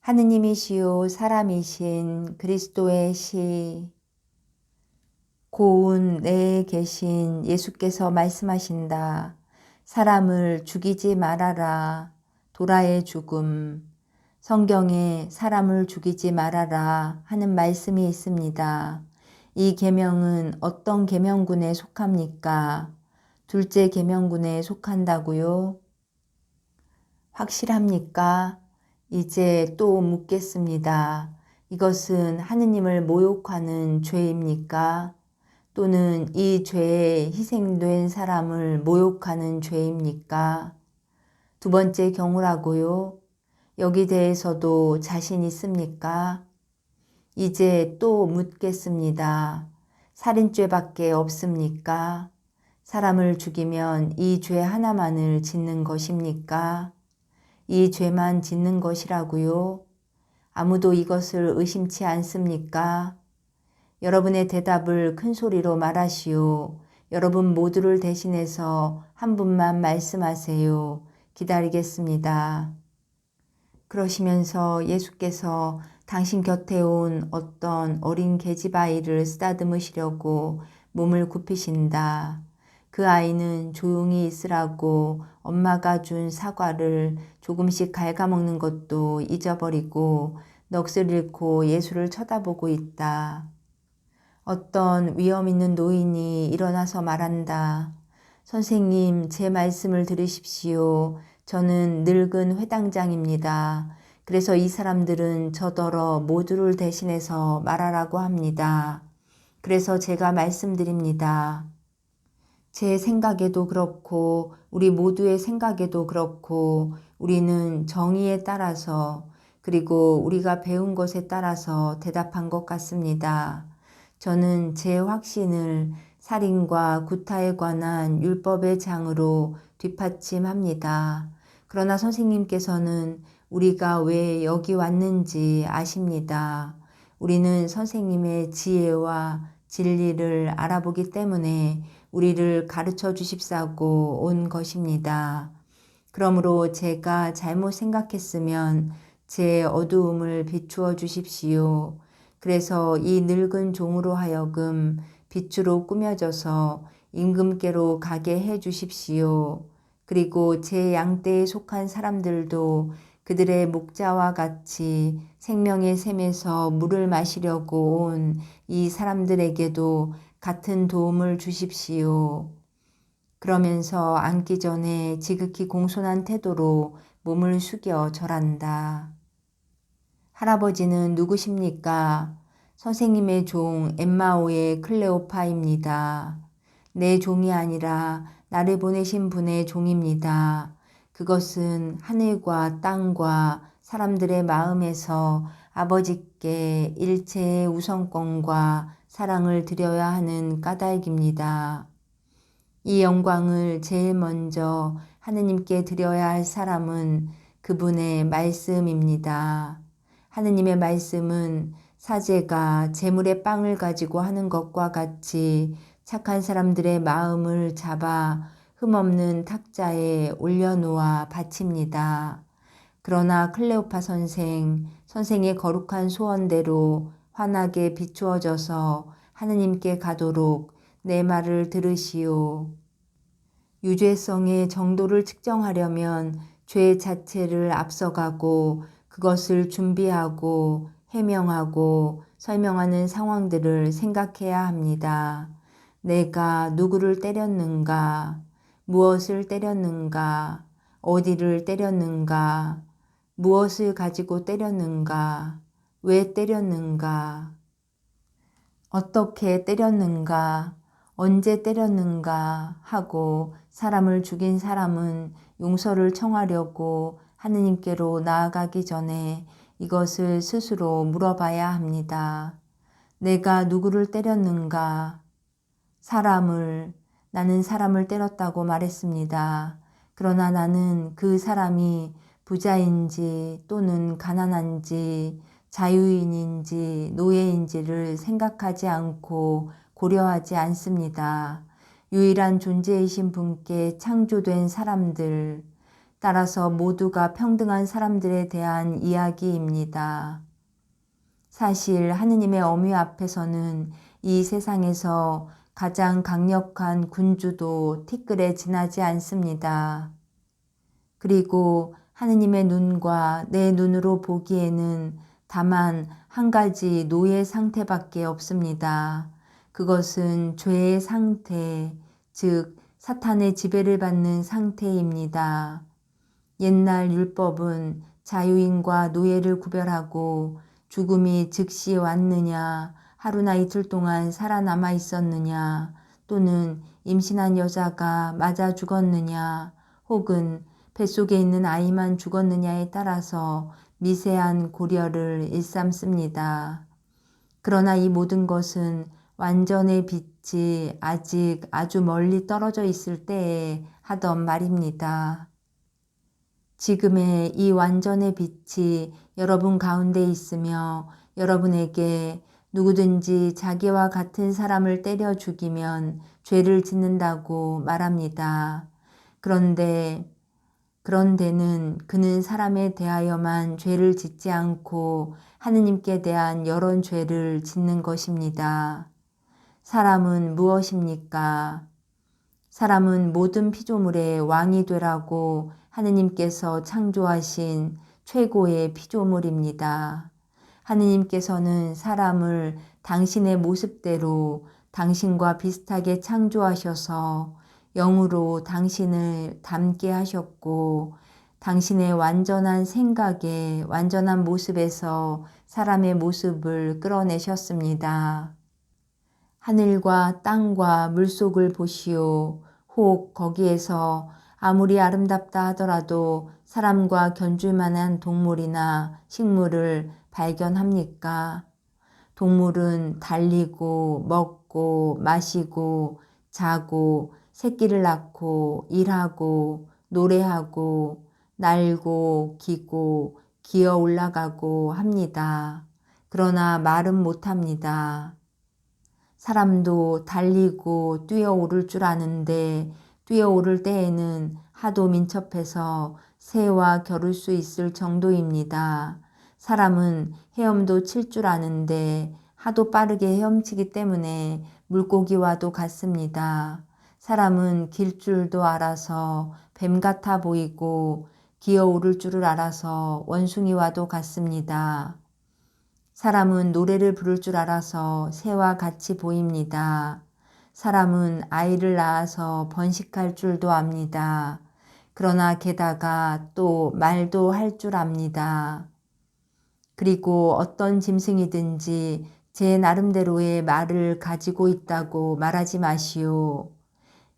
하느님이시요 사람이신 그리스도의 시. 고운 내에 계신 예수께서 말씀하신다. 사람을 죽이지 말아라. 도라의 죽음. 성경에 사람을 죽이지 말아라 하는 말씀이 있습니다. 이 계명은 어떤 계명군에 속합니까? 둘째 계명군에 속한다고요? 확실합니까? 이제 또 묻겠습니다. 이것은 하느님을 모욕하는 죄입니까? 또는 이 죄에 희생된 사람을 모욕하는 죄입니까? 두 번째 경우라고요? 여기 대해서도 자신 있습니까? 이제 또 묻겠습니다. 살인죄밖에 없습니까? 사람을 죽이면 이 죄 하나만을 짓는 것입니까? 이 죄만 짓는 것이라고요? 아무도 이것을 의심치 않습니까? 여러분의 대답을 큰 소리로 말하시오. 여러분 모두를 대신해서 한 분만 말씀하세요. 기다리겠습니다. 그러시면서 예수께서 당신 곁에 온 어떤 어린 계집아이를 쓰다듬으시려고 몸을 굽히신다. 그 아이는 조용히 있으라고 엄마가 준 사과를 조금씩 갉아먹는 것도 잊어버리고 넋을 잃고 예수를 쳐다보고 있다. 어떤 위험 있는 노인이 일어나서 말한다. 선생님, 제 말씀을 들으십시오. 저는 늙은 회당장입니다. 그래서 이 사람들은 저더러 모두를 대신해서 말하라고 합니다. 그래서 제가 말씀드립니다. 제 생각에도 그렇고 우리 모두의 생각에도 그렇고 우리는 정의에 따라서 그리고 우리가 배운 것에 따라서 대답한 것 같습니다. 저는 제 확신을 살인과 구타에 관한 율법의 장으로 뒷받침합니다. 그러나 선생님께서는 우리가 왜 여기 왔는지 아십니다. 우리는 선생님의 지혜와 진리를 알아보기 때문에 우리를 가르쳐 주십사고 온 것입니다. 그러므로 제가 잘못 생각했으면 제 어두움을 비추어 주십시오. 그래서 이 늙은 종으로 하여금 빛으로 꾸며져서 임금께로 가게 해 주십시오. 그리고 제 양떼에 속한 사람들도 그들의 목자와 같이 생명의 샘에서 물을 마시려고 온 이 사람들에게도 같은 도움을 주십시오. 그러면서 앉기 전에 지극히 공손한 태도로 몸을 숙여 절한다. 할아버지는 누구십니까? 선생님의 종 엠마오의 클레오파입니다. 내 종이 아니라 나를 보내신 분의 종입니다. 그것은 하늘과 땅과 사람들의 마음에서 아버지께 일체의 우선권과 사랑을 드려야 하는 까닭입니다. 이 영광을 제일 먼저 하느님께 드려야 할 사람은 그분의 말씀입니다. 하느님의 말씀은 사제가 재물의 빵을 가지고 하는 것과 같이 착한 사람들의 마음을 잡아 흠없는 탁자에 올려놓아 바칩니다. 그러나 클레오파 선생의 거룩한 소원대로 환하게 비추어져서 하느님께 가도록 내 말을 들으시오. 유죄성의 정도를 측정하려면 죄 자체를 앞서가고 그것을 준비하고 해명하고 설명하는 상황들을 생각해야 합니다. 내가 누구를 때렸는가, 무엇을 때렸는가, 어디를 때렸는가, 무엇을 가지고 때렸는가, 왜 때렸는가, 어떻게 때렸는가, 언제 때렸는가 하고 사람을 죽인 사람은 용서를 청하려고 하느님께로 나아가기 전에 이것을 스스로 물어봐야 합니다. 내가 누구를 때렸는가? 나는 사람을 때렸다고 말했습니다. 그러나 나는 그 사람이 부자인지 또는 가난한지 자유인인지 노예인지를 생각하지 않고 고려하지 않습니다. 유일한 존재이신 분께 창조된 사람들, 따라서 모두가 평등한 사람들에 대한 이야기입니다. 사실 하느님의 어미 앞에서는 이 세상에서 가장 강력한 군주도 티끌에 지나지 않습니다. 그리고 하느님의 눈과 내 눈으로 보기에는 다만 한 가지 노예 상태밖에 없습니다. 그것은 죄의 상태, 즉 사탄의 지배를 받는 상태입니다. 옛날 율법은 자유인과 노예를 구별하고 죽음이 즉시 왔느냐, 하루나 이틀 동안 살아남아 있었느냐, 또는 임신한 여자가 맞아 죽었느냐, 혹은 뱃속에 있는 아이만 죽었느냐에 따라서 미세한 고려를 일삼습니다. 그러나 이 모든 것은 완전의 빛이 아직 아주 멀리 떨어져 있을 때에 하던 말입니다. 지금의 이 완전의 빛이 여러분 가운데 있으며 여러분에게 누구든지 자기와 같은 사람을 때려 죽이면 죄를 짓는다고 말합니다. 그런데는 그는 사람에 대하여만 죄를 짓지 않고 하느님께 대한 여러 죄를 짓는 것입니다. 사람은 무엇입니까? 사람은 모든 피조물의 왕이 되라고 하느님께서 창조하신 최고의 피조물입니다. 하느님께서는 사람을 당신의 모습대로 당신과 비슷하게 창조하셔서 영으로 당신을 닮게 하셨고 당신의 완전한 생각에 완전한 모습에서 사람의 모습을 끌어내셨습니다. 하늘과 땅과 물속을 보시오. 혹 거기에서 아무리 아름답다 하더라도 사람과 견줄 만한 동물이나 식물을 발견합니까? 동물은 달리고 먹고 마시고 자고 새끼를 낳고 일하고 노래하고 날고 기고 기어 올라가고 합니다. 그러나 말은 못합니다. 사람도 달리고 뛰어오를 줄 아는데 뛰어오를 때에는 하도 민첩해서 새와 겨룰 수 있을 정도입니다. 사람은 헤엄도 칠 줄 아는데 하도 빠르게 헤엄치기 때문에 물고기와도 같습니다. 사람은 길 줄도 알아서 뱀 같아 보이고 기어오를 줄을 알아서 원숭이와도 같습니다. 사람은 노래를 부를 줄 알아서 새와 같이 보입니다. 사람은 아이를 낳아서 번식할 줄도 압니다. 그러나 게다가 또 말도 할 줄 압니다. 그리고 어떤 짐승이든지 제 나름대로의 말을 가지고 있다고 말하지 마시오.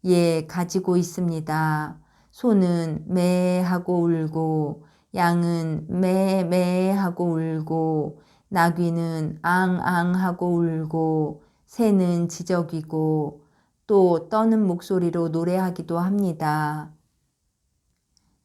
예, 가지고 있습니다. 소는 매 하고 울고 양은 매 하고 울고 나귀는 앙앙 하고 울고 새는 지저귀고 또 떠는 목소리로 노래하기도 합니다.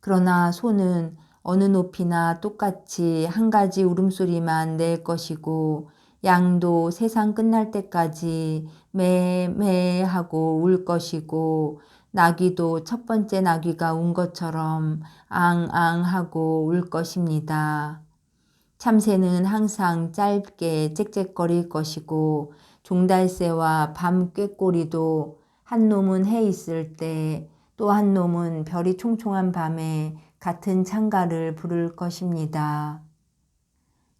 그러나 소는 어느 높이나 똑같이 한 가지 울음소리만 낼 것이고 양도 세상 끝날 때까지 매 하고 울 것이고 나귀도 첫 번째 나귀가 운 것처럼 앙앙 하고 울 것입니다. 참새는 항상 짧게 짹짹거릴 것이고 종달새와 밤 꾀꼬리도 한 놈은 해 있을 때 또 한 놈은 별이 총총한 밤에 같은 창가를 부를 것입니다.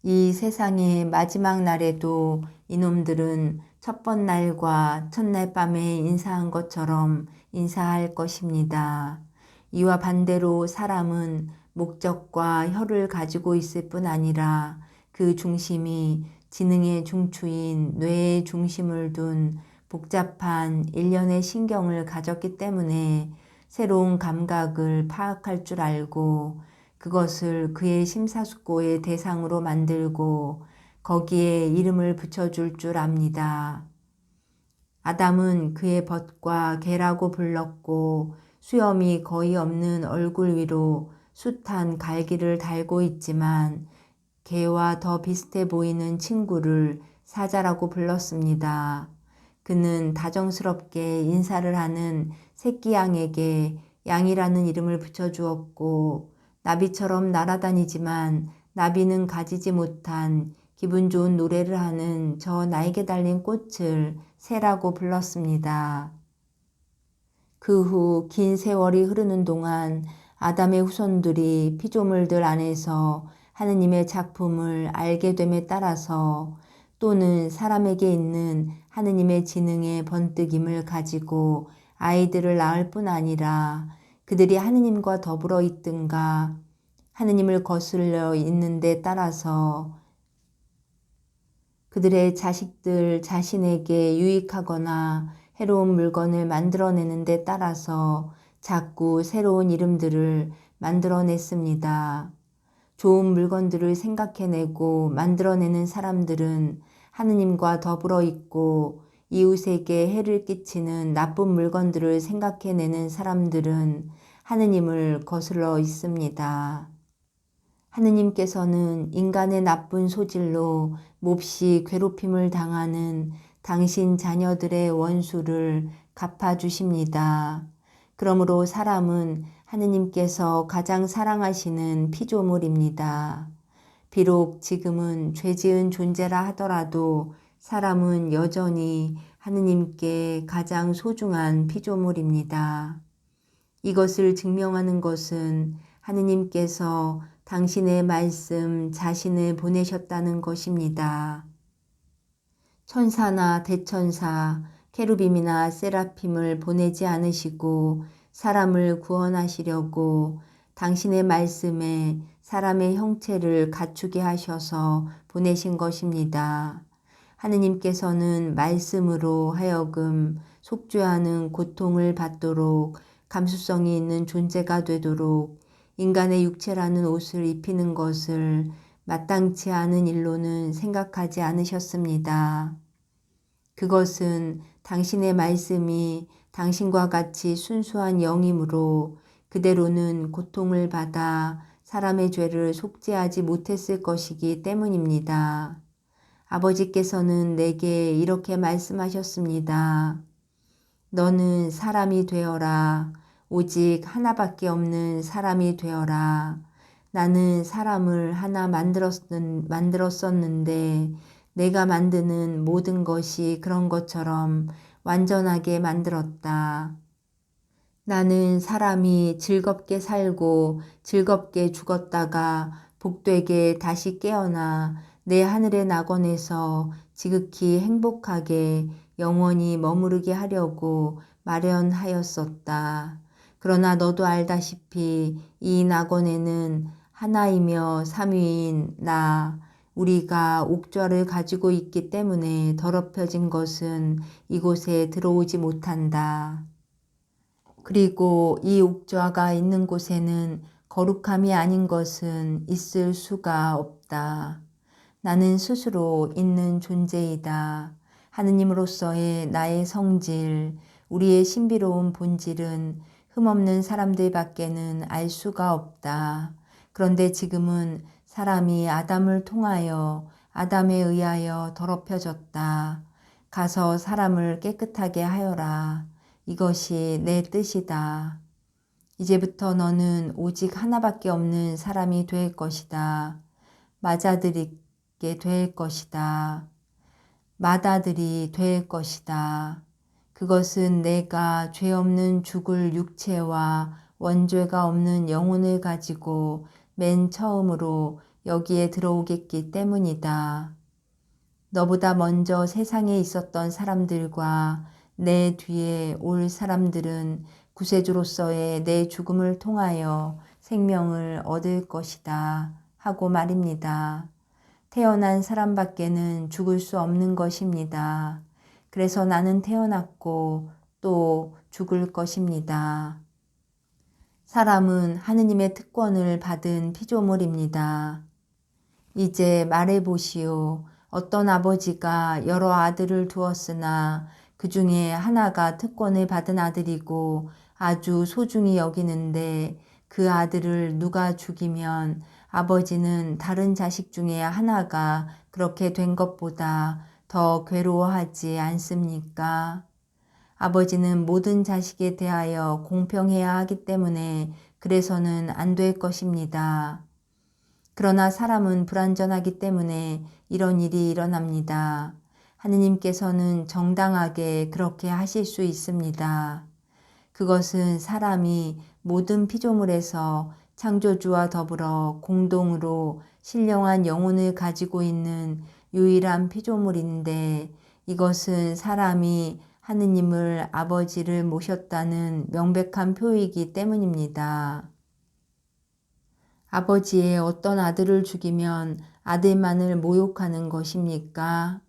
이 세상의 마지막 날에도 이놈들은 첫번 날과 첫날 밤에 인사한 것처럼 인사할 것입니다. 이와 반대로 사람은 목적과 혀를 가지고 있을 뿐 아니라 그 중심이 지능의 중추인 뇌의 중심을 둔 복잡한 일련의 신경을 가졌기 때문에 새로운 감각을 파악할 줄 알고 그것을 그의 심사숙고의 대상으로 만들고 거기에 이름을 붙여줄 줄 압니다. 아담은 그의 벗과 개라고 불렀고 수염이 거의 없는 얼굴 위로 숱한 갈기를 달고 있지만 개와 더 비슷해 보이는 친구를 사자라고 불렀습니다. 그는 다정스럽게 인사를 하는 새끼 양에게 양이라는 이름을 붙여주었고 나비처럼 날아다니지만 나비는 가지지 못한 기분 좋은 노래를 하는 저 나에게 달린 꽃을 새라고 불렀습니다. 그 후 긴 세월이 흐르는 동안 아담의 후손들이 피조물들 안에서 하느님의 작품을 알게 됨에 따라서 또는 사람에게 있는 하느님의 지능의 번뜩임을 가지고 아이들을 낳을 뿐 아니라 그들이 하느님과 더불어 있든가 하느님을 거슬려 있는 데 따라서 그들의 자식들 자신에게 유익하거나 해로운 물건을 만들어내는 데 따라서 자꾸 새로운 이름들을 만들어냈습니다. 좋은 물건들을 생각해내고 만들어내는 사람들은 하느님과 더불어 있고 이웃에게 해를 끼치는 나쁜 물건들을 생각해내는 사람들은 하느님을 거슬러 있습니다. 하느님께서는 인간의 나쁜 소질로 몹시 괴롭힘을 당하는 당신 자녀들의 원수를 갚아주십니다. 그러므로 사람은 하느님께서 가장 사랑하시는 피조물입니다. 비록 지금은 죄지은 존재라 하더라도 사람은 여전히 하느님께 가장 소중한 피조물입니다. 이것을 증명하는 것은 하느님께서 당신의 말씀 자신을 보내셨다는 것입니다. 천사나 대천사, 케루빔이나 세라핌을 보내지 않으시고 사람을 구원하시려고 당신의 말씀에 사람의 형체를 갖추게 하셔서 보내신 것입니다. 하느님께서는 말씀으로 하여금 속죄하는 고통을 받도록 감수성이 있는 존재가 되도록 인간의 육체라는 옷을 입히는 것을 마땅치 않은 일로는 생각하지 않으셨습니다. 그것은 당신의 말씀이 당신과 같이 순수한 영이므로 그대로는 고통을 받아 사람의 죄를 속죄하지 못했을 것이기 때문입니다. 아버지께서는 내게 이렇게 말씀하셨습니다. 너는 사람이 되어라. 오직 하나밖에 없는 사람이 되어라. 나는 사람을 하나 만들었었는데 내가 만드는 모든 것이 그런 것처럼 완전하게 만들었다. 나는 사람이 즐겁게 살고 즐겁게 죽었다가 복되게 다시 깨어나 내 하늘의 낙원에서 지극히 행복하게 영원히 머무르게 하려고 마련하였었다. 그러나 너도 알다시피 이 낙원에는 하나이며 삼위인 나, 우리가 옥좌를 가지고 있기 때문에 더럽혀진 것은 이곳에 들어오지 못한다. 그리고 이 옥좌가 있는 곳에는 거룩함이 아닌 것은 있을 수가 없다. 나는 스스로 있는 존재이다. 하느님으로서의 나의 성질, 우리의 신비로운 본질은 흠없는 사람들밖에는 알 수가 없다. 그런데 지금은 사람이 아담을 통하여 아담에 의하여 더럽혀졌다. 가서 사람을 깨끗하게 하여라. 이것이 내 뜻이다. 이제부터 너는 오직 하나밖에 없는 사람이 될 것이다. 맞아들이게 될 것이다. 맏아들이 될 것이다. 그것은 내가 죄 없는 죽을 육체와 원죄가 없는 영혼을 가지고 맨 처음으로 여기에 들어오겠기 때문이다. 너보다 먼저 세상에 있었던 사람들과 내 뒤에 올 사람들은 구세주로서의 내 죽음을 통하여 생명을 얻을 것이다 하고 말입니다. 태어난 사람밖에는 죽을 수 없는 것입니다. 그래서 나는 태어났고 또 죽을 것입니다. 사람은 하느님의 특권을 받은 피조물입니다. 이제 말해보시오. 어떤 아버지가 여러 아들을 두었으나 그 중에 하나가 특권을 받은 아들이고 아주 소중히 여기는데 그 아들을 누가 죽이면 아버지는 다른 자식 중에 하나가 그렇게 된 것보다 더 괴로워하지 않습니까? 아버지는 모든 자식에 대하여 공평해야 하기 때문에 그래서는 안 될 것입니다. 그러나 사람은 불완전하기 때문에 이런 일이 일어납니다. 하느님께서는 정당하게 그렇게 하실 수 있습니다. 그것은 사람이 모든 피조물에서 창조주와 더불어 공동으로 신령한 영혼을 가지고 있는 유일한 피조물인데 이것은 사람이 하느님을 아버지를 모셨다는 명백한 표이기 때문입니다. 아버지의 어떤 아들을 죽이면 아들만을 모욕하는 것입니까?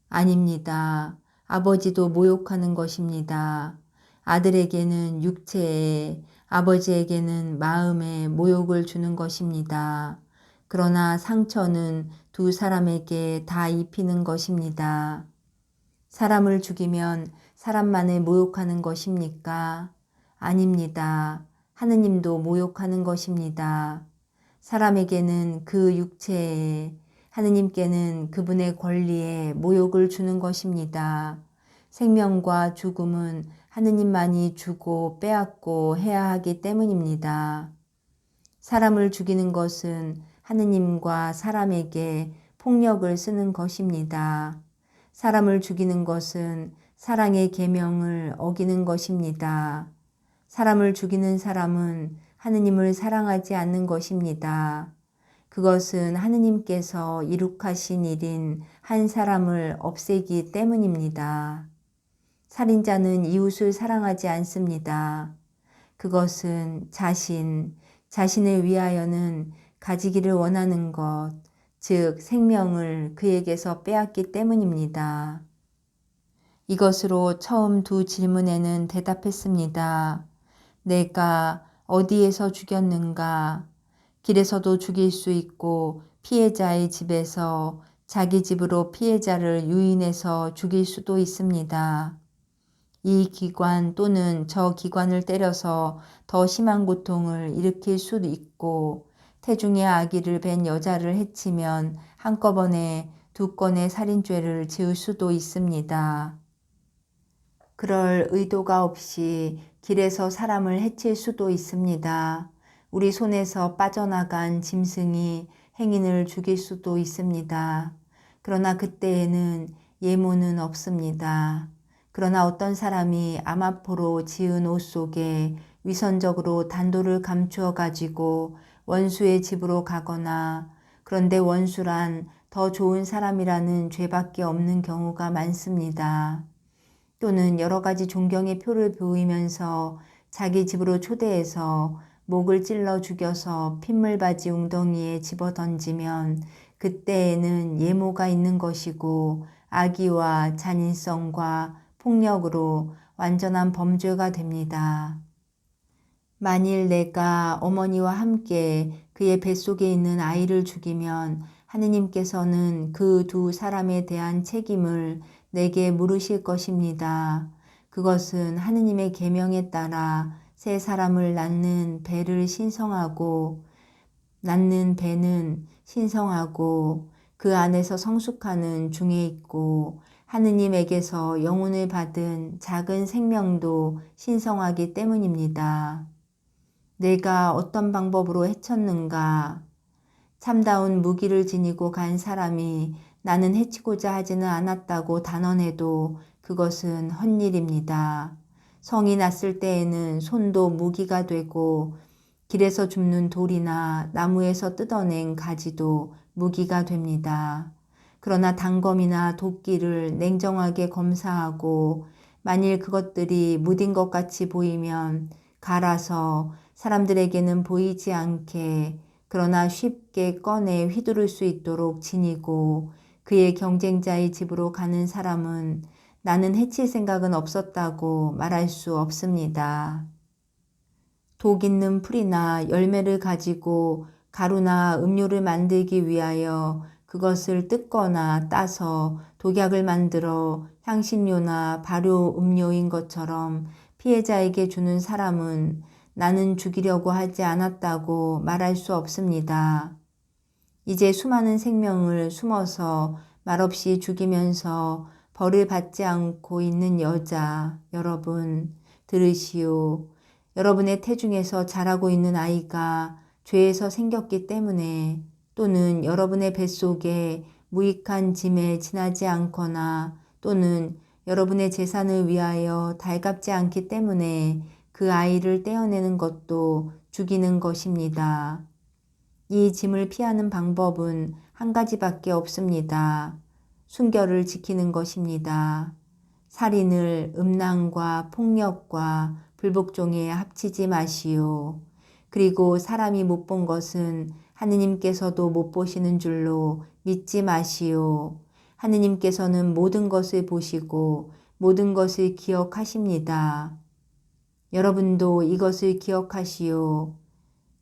아닙니다. 아버지도 모욕하는 것입니다. 아들에게는 육체에, 아버지에게는 마음에 모욕을 주는 것입니다. 그러나 상처는 두 사람에게 다 입히는 것입니다. 사람을 죽이면 사람만을 모욕하는 것입니까? 아닙니다. 하느님도 모욕하는 것입니다. 사람에게는 그 육체에, 하느님께는 그분의 권리에 모욕을 주는 것입니다. 생명과 죽음은 하느님만이 주고 빼앗고 해야 하기 때문입니다. 사람을 죽이는 것은 하느님과 사람에게 폭력을 쓰는 것입니다. 사람을 죽이는 것은 사랑의 계명을 어기는 것입니다. 사람을 죽이는 사람은 하느님을 사랑하지 않는 것입니다. 그것은 하느님께서 이룩하신 일인 한 사람을 없애기 때문입니다. 살인자는 이웃을 사랑하지 않습니다. 그것은 자신을 위하여는 가지기를 원하는 것, 즉 생명을 그에게서 빼앗기 때문입니다. 이것으로 처음 두 질문에는 대답했습니다. 내가 어디에서 죽였는가? 길에서도 죽일 수 있고 피해자의 집에서 자기 집으로 피해자를 유인해서 죽일 수도 있습니다. 이 기관 또는 저 기관을 때려서 더 심한 고통을 일으킬 수도 있고 태중의 아기를 뵌 여자를 해치면 한꺼번에 2건의 살인죄를 지을 수도 있습니다. 그럴 의도가 없이 길에서 사람을 해칠 수도 있습니다. 우리 손에서 빠져나간 짐승이 행인을 죽일 수도 있습니다. 그러나 그때에는 예모는 없습니다. 그러나 어떤 사람이 아마포로 지은 옷 속에 위선적으로 단도를 감추어 가지고 원수의 집으로 가거나 그런데 원수란 더 좋은 사람이라는 죄밖에 없는 경우가 많습니다. 또는 여러 가지 존경의 표를 보이면서 자기 집으로 초대해서 목을 찔러 죽여서 핏물바지 웅덩이에 집어던지면 그때에는 예모가 있는 것이고 악의와 잔인성과 폭력으로 완전한 범죄가 됩니다. 만일 내가 어머니와 함께 그의 뱃속에 있는 아이를 죽이면 하느님께서는 그 두 사람에 대한 책임을 내게 물으실 것입니다. 그것은 하느님의 계명에 따라 새 사람을 낳는 배를 신성하고 낳는 배는 신성하고 그 안에서 성숙하는 중에 있고 하느님에게서 영혼을 받은 작은 생명도 신성하기 때문입니다. 내가 어떤 방법으로 해쳤는가? 참다운 무기를 지니고 간 사람이 나는 해치고자 하지는 않았다고 단언해도 그것은 헛일입니다. 성이 났을 때에는 손도 무기가 되고 길에서 줍는 돌이나 나무에서 뜯어낸 가지도 무기가 됩니다. 그러나 단검이나 도끼를 냉정하게 검사하고 만일 그것들이 무딘 것 같이 보이면 갈아서 사람들에게는 보이지 않게 그러나 쉽게 꺼내 휘두를 수 있도록 지니고 그의 경쟁자의 집으로 가는 사람은 나는 해칠 생각은 없었다고 말할 수 없습니다. 독 있는 풀이나 열매를 가지고 가루나 음료를 만들기 위하여 그것을 뜯거나 따서 독약을 만들어 향신료나 발효 음료인 것처럼 피해자에게 주는 사람은 나는 죽이려고 하지 않았다고 말할 수 없습니다. 이제 수많은 생명을 숨어서 말없이 죽이면서 벌을 받지 않고 있는 여자, 여러분 들으시오. 여러분의 태중에서 자라고 있는 아이가 죄에서 생겼기 때문에 또는 여러분의 뱃속에 무익한 짐에 지나지 않거나 또는 여러분의 재산을 위하여 달갑지 않기 때문에 그 아이를 떼어내는 것도 죽이는 것입니다. 이 짐을 피하는 방법은 한 가지밖에 없습니다. 순결을 지키는 것입니다. 살인을 음란과 폭력과 불복종에 합치지 마시오. 그리고 사람이 못 본 것은 하느님께서도 못 보시는 줄로 믿지 마시오. 하느님께서는 모든 것을 보시고 모든 것을 기억하십니다. 여러분도 이것을 기억하시오.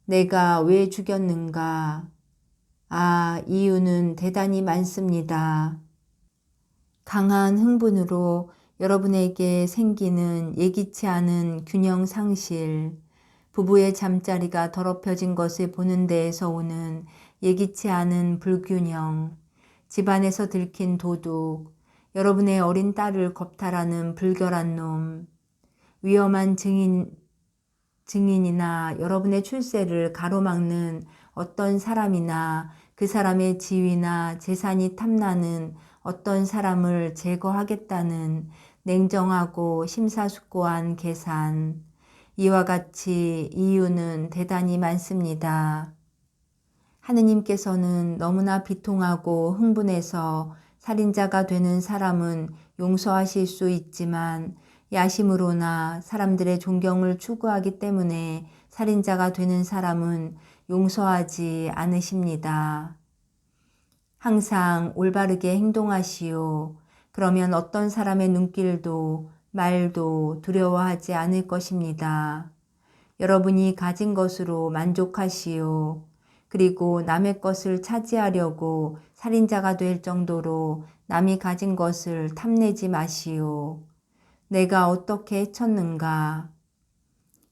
내가 왜 죽였는가? 이유는 대단히 많습니다. 강한 흥분으로 여러분에게 생기는 예기치 않은 균형 상실, 부부의 잠자리가 더럽혀진 것을 보는 데에서 오는 예기치 않은 불균형, 집안에서 들킨 도둑, 여러분의 어린 딸을 겁탈하는 불결한 놈, 위험한 증인이나 여러분의 출세를 가로막는 어떤 사람이나 그 사람의 지위나 재산이 탐나는 어떤 사람을 제거하겠다는 냉정하고 심사숙고한 계산. 이와 같이 이유는 대단히 많습니다. 하느님께서는 너무나 비통하고 흥분해서 살인자가 되는 사람은 용서하실 수 있지만 야심으로나 사람들의 존경을 추구하기 때문에 살인자가 되는 사람은 용서하지 않으십니다. 항상 올바르게 행동하시오. 그러면 어떤 사람의 눈길도 말도 두려워하지 않을 것입니다. 여러분이 가진 것으로 만족하시오. 그리고 남의 것을 차지하려고 살인자가 될 정도로 남이 가진 것을 탐내지 마시오. 내가 어떻게 해쳤는가?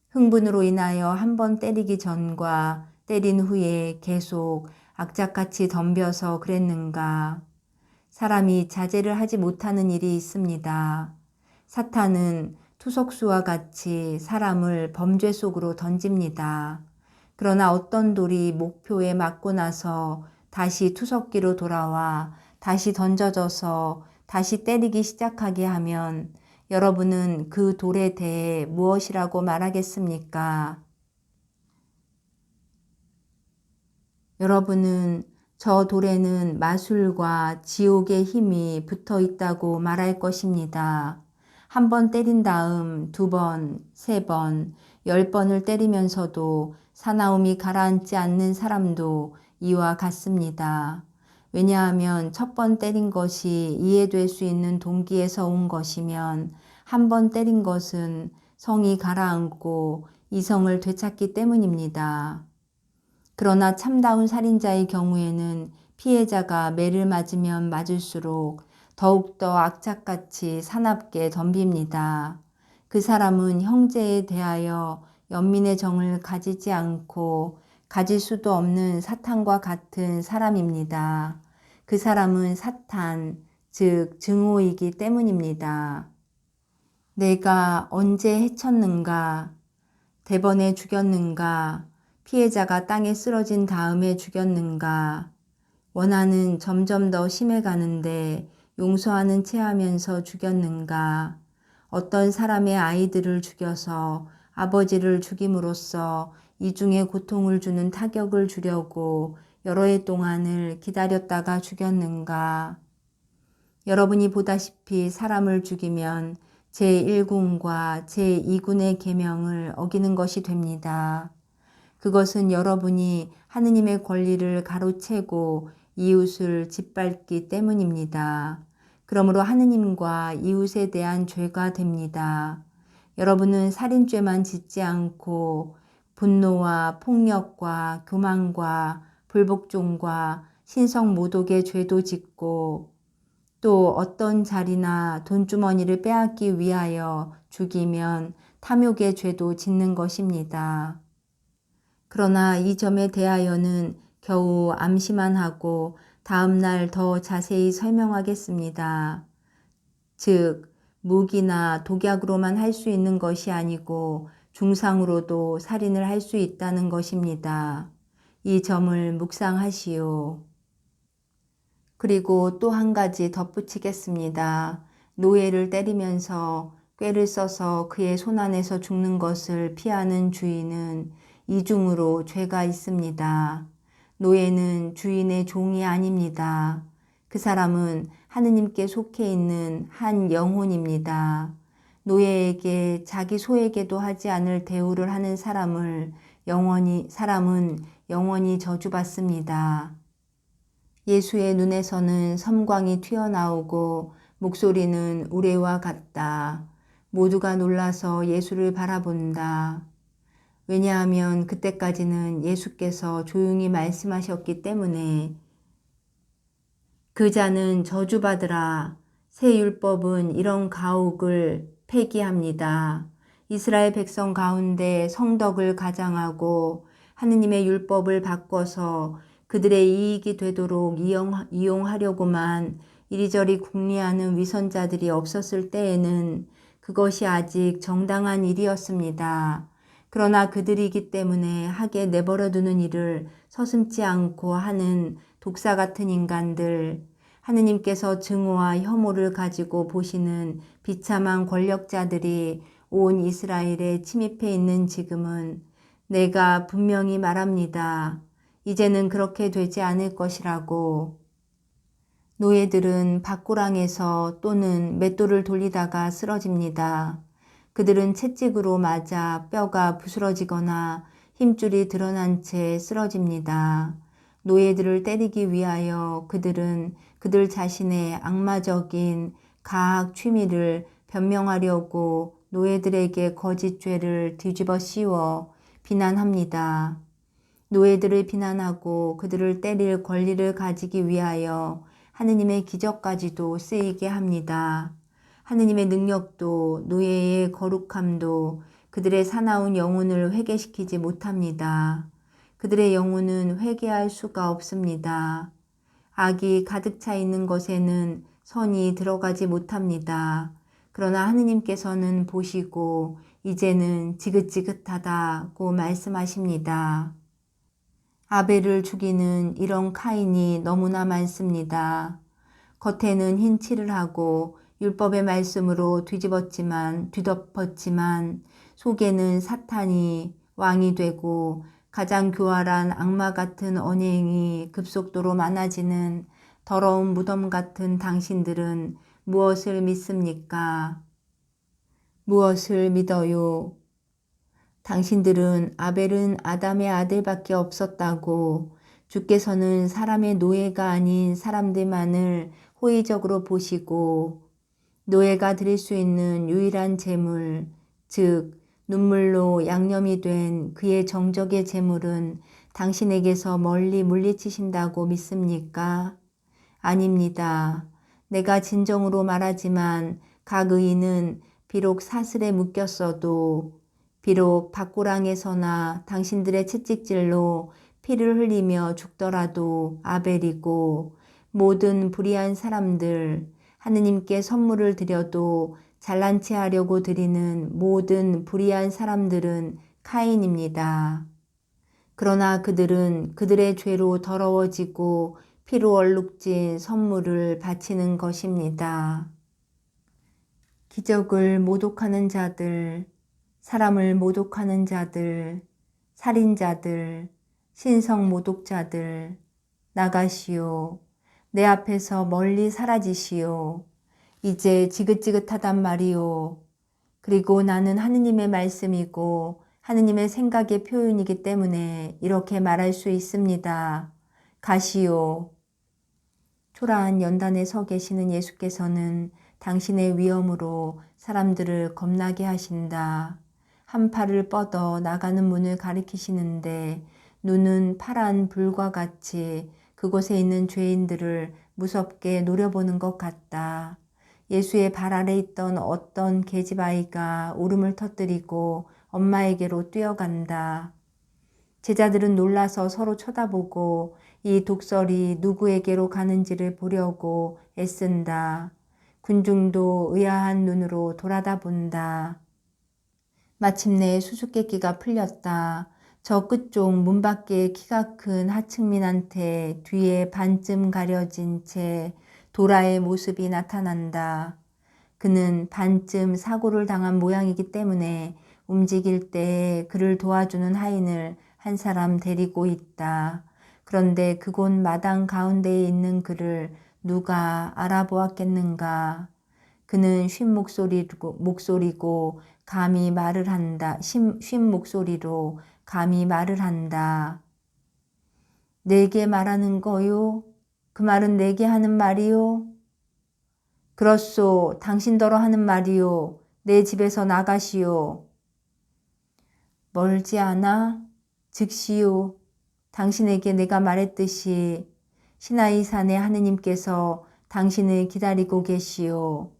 흥분으로 인하여 한 번 때리기 전과 때린 후에 계속 악착같이 덤벼서 그랬는가? 사람이 자제를 하지 못하는 일이 있습니다. 사탄은 투석수와 같이 사람을 범죄 속으로 던집니다. 그러나 어떤 돌이 목표에 맞고 나서 다시 투석기로 돌아와 다시 던져져서 다시 때리기 시작하게 하면 여러분은 그 돌에 대해 무엇이라고 말하겠습니까? 여러분은 저 돌에는 마술과 지옥의 힘이 붙어 있다고 말할 것입니다. 한 번 때린 다음 2번, 3번, 10번을 때리면서도 사나움이 가라앉지 않는 사람도 이와 같습니다. 왜냐하면 첫 번 때린 것이 이해될 수 있는 동기에서 온 것이면 한 번 때린 것은 성이 가라앉고 이성을 되찾기 때문입니다. 그러나 참다운 살인자의 경우에는 피해자가 매를 맞으면 맞을수록 더욱더 악착같이 사납게 덤빕니다. 그 사람은 형제에 대하여 연민의 정을 가지지 않고 가질 수도 없는 사탄과 같은 사람입니다. 그 사람은 사탄, 즉 증오이기 때문입니다. 내가 언제 해쳤는가? 대번에 죽였는가? 피해자가 땅에 쓰러진 다음에 죽였는가? 원한은 점점 더 심해가는데 용서하는 채 하면서 죽였는가? 어떤 사람의 아이들을 죽여서 아버지를 죽임으로써 이중에 고통을 주는 타격을 주려고 여러 해 동안을 기다렸다가 죽였는가? 여러분이 보다시피 사람을 죽이면 제1군과 제2군의 계명을 어기는 것이 됩니다. 그것은 여러분이 하느님의 권리를 가로채고 이웃을 짓밟기 때문입니다. 그러므로 하느님과 이웃에 대한 죄가 됩니다. 여러분은 살인죄만 짓지 않고 분노와 폭력과 교만과 불복종과 신성모독의 죄도 짓고 또 어떤 자리나 돈주머니를 빼앗기 위하여 죽이면 탐욕의 죄도 짓는 것입니다. 그러나 이 점에 대하여는 겨우 암시만 하고 다음날 더 자세히 설명하겠습니다. 즉 무기나 독약으로만 할 수 있는 것이 아니고 중상으로도 살인을 할 수 있다는 것입니다. 이 점을 묵상하시오. 그리고 또 한 가지 덧붙이겠습니다. 노예를 때리면서 꾀를 써서 그의 손안에서 죽는 것을 피하는 주인은 이중으로 죄가 있습니다. 노예는 주인의 종이 아닙니다. 그 사람은 하느님께 속해 있는 한 영혼입니다. 노예에게 자기 소에게도 하지 않을 대우를 하는 사람은 영원히 저주받습니다. 예수의 눈에서는 섬광이 튀어나오고 목소리는 우레와 같다. 모두가 놀라서 예수를 바라본다. 왜냐하면 그때까지는 예수께서 조용히 말씀하셨기 때문에 그 자는 저주받으라. 새 율법은 이런 가혹을 폐기합니다. 이스라엘 백성 가운데 성덕을 가장하고 하느님의 율법을 바꿔서 그들의 이익이 되도록 이용하려고만 이리저리 궁리하는 위선자들이 없었을 때에는 그것이 아직 정당한 일이었습니다. 그러나 그들이기 때문에 하게 내버려 두는 일을 서슴지 않고 하는 독사 같은 인간들, 하느님께서 증오와 혐오를 가지고 보시는 비참한 권력자들이 온 이스라엘에 침입해 있는 지금은 내가 분명히 말합니다. 이제는 그렇게 되지 않을 것이라고. 노예들은 밭고랑에서 또는 맷돌을 돌리다가 쓰러집니다. 그들은 채찍으로 맞아 뼈가 부스러지거나 힘줄이 드러난 채 쓰러집니다. 노예들을 때리기 위하여 그들은 그들 자신의 악마적인 가학 취미를 변명하려고 노예들에게 거짓 죄를 뒤집어 씌워 비난합니다. 노예들을 비난하고 그들을 때릴 권리를 가지기 위하여 하느님의 기적까지도 쓰이게 합니다. 하느님의 능력도 노예의 거룩함도 그들의 사나운 영혼을 회개시키지 못합니다. 그들의 영혼은 회개할 수가 없습니다. 악이 가득 차 있는 것에는 선이 들어가지 못합니다. 그러나 하느님께서는 보시고 이제는 지긋지긋하다고 말씀하십니다. 아벨을 죽이는 이런 카인이 너무나 많습니다. 겉에는 흰 칠을 하고 율법의 말씀으로 뒤덮었지만 속에는 사탄이 왕이 되고 가장 교활한 악마 같은 언행이 급속도로 많아지는 더러운 무덤 같은 당신들은 무엇을 믿습니까? 무엇을 믿어요? 당신들은 아벨은 아담의 아들밖에 없었다고, 주께서는 사람의 노예가 아닌 사람들만을 호의적으로 보시고 노예가 드릴 수 있는 유일한 제물, 즉 눈물로 양념이 된 그의 정적의 제물은 당신에게서 멀리 물리치신다고 믿습니까? 아닙니다. 내가 진정으로 말하지만 각 의인은 비록 사슬에 묶였어도, 비록 밭고랑에서나 당신들의 채찍질로 피를 흘리며 죽더라도 아벨이고, 모든 불의한 사람들, 하느님께 선물을 드려도 잘난 체 하려고 드리는 모든 불의한 사람들은 카인입니다. 그러나 그들은 그들의 죄로 더러워지고 피로 얼룩진 선물을 바치는 것입니다. 기적을 모독하는 자들, 사람을 모독하는 자들, 살인자들, 신성 모독자들, 나가시오. 내 앞에서 멀리 사라지시오. 이제 지긋지긋하단 말이오. 그리고 나는 하느님의 말씀이고 하느님의 생각의 표현이기 때문에 이렇게 말할 수 있습니다. 가시오. 초라한 연단에 서 계시는 예수께서는 당신의 위엄으로 사람들을 겁나게 하신다. 한 팔을 뻗어 나가는 문을 가리키시는데 눈은 파란 불과 같이 그곳에 있는 죄인들을 무섭게 노려보는 것 같다. 예수의 발 아래 있던 어떤 계집아이가 울음을 터뜨리고 엄마에게로 뛰어간다. 제자들은 놀라서 서로 쳐다보고 이 독설이 누구에게로 가는지를 보려고 애쓴다. 군중도 의아한 눈으로 돌아다 본다. 마침내 수수께끼가 풀렸다. 저 끝쪽 문 밖에 키가 큰 하층민한테 뒤에 반쯤 가려진 채 도라의 모습이 나타난다. 그는 반쯤 사고를 당한 모양이기 때문에 움직일 때 그를 도와주는 하인을 한 사람 데리고 있다. 그런데 그곳 마당 가운데에 있는 그를 누가 알아보았겠는가. 그는 쉰 목소리고 감히 말을 한다. 쉰 목소리로 감히 말을 한다. 내게 말하는 거요? 그 말은 내게 하는 말이요? 그렇소. 당신더러 하는 말이요. 내 집에서 나가시오. 멀지 않아? 즉시요. 당신에게 내가 말했듯이 시나이 산의 하느님께서 당신을 기다리고 계시오.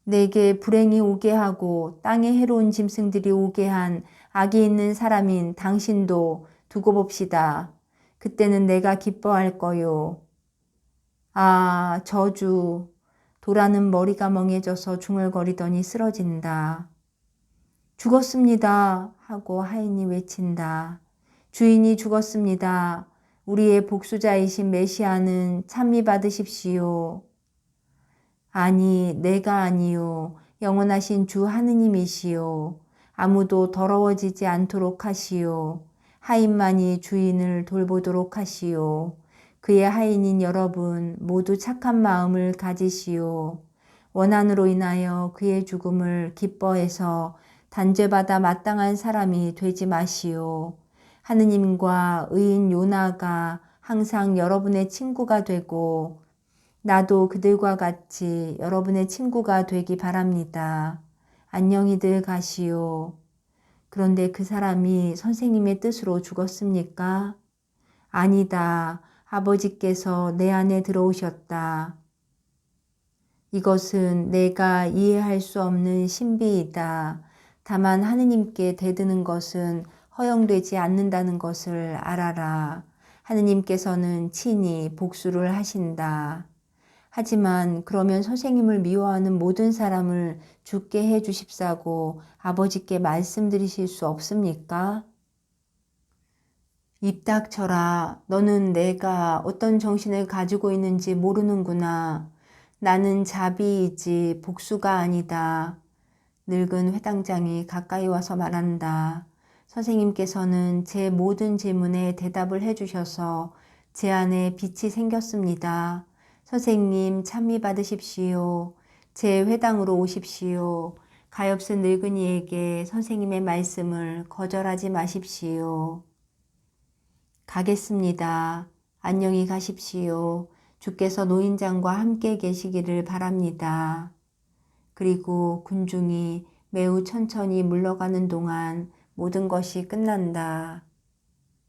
내게 불행이 오게 하고 땅에 해로운 짐승들이 오게 한 악이 있는 사람인 당신도 두고 봅시다. 그때는 내가 기뻐할 거요. 아, 저주. 도라는 머리가 멍해져서 중얼거리더니 쓰러진다. 죽었습니다. 하고 하인이 외친다. 주인이 죽었습니다. 우리의 복수자이신 메시아는 찬미 받으십시오. 아니, 내가 아니요. 영원하신 주 하느님이시요. 아무도 더러워지지 않도록 하시오. 하인만이 주인을 돌보도록 하시오. 그의 하인인 여러분 모두 착한 마음을 가지시오. 원한으로 인하여 그의 죽음을 기뻐해서 단죄받아 마땅한 사람이 되지 마시오. 하느님과 의인 요나가 항상 여러분의 친구가 되고 나도 그들과 같이 여러분의 친구가 되기 바랍니다. 안녕히들 가시오. 그런데 그 사람이 선생님의 뜻으로 죽었습니까? 아니다. 아버지께서 내 안에 들어오셨다. 이것은 내가 이해할 수 없는 신비이다. 다만 하느님께 대드는 것은 허용되지 않는다는 것을 알아라. 하느님께서는 친히 복수를 하신다. 하지만 그러면 선생님을 미워하는 모든 사람을 죽게 해 주십사고 아버지께 말씀드리실 수 없습니까? 입 닥쳐라. 너는 내가 어떤 정신을 가지고 있는지 모르는구나. 나는 자비이지 복수가 아니다. 늙은 회당장이 가까이 와서 말한다. 선생님께서는 제 모든 질문에 대답을 해주셔서 제 안에 빛이 생겼습니다. 선생님 찬미 받으십시오. 제 회당으로 오십시오. 가엾은 늙은이에게 선생님의 말씀을 거절하지 마십시오. 가겠습니다. 안녕히 가십시오. 주께서 노인장과 함께 계시기를 바랍니다. 그리고 군중이 매우 천천히 물러가는 동안 모든 것이 끝난다.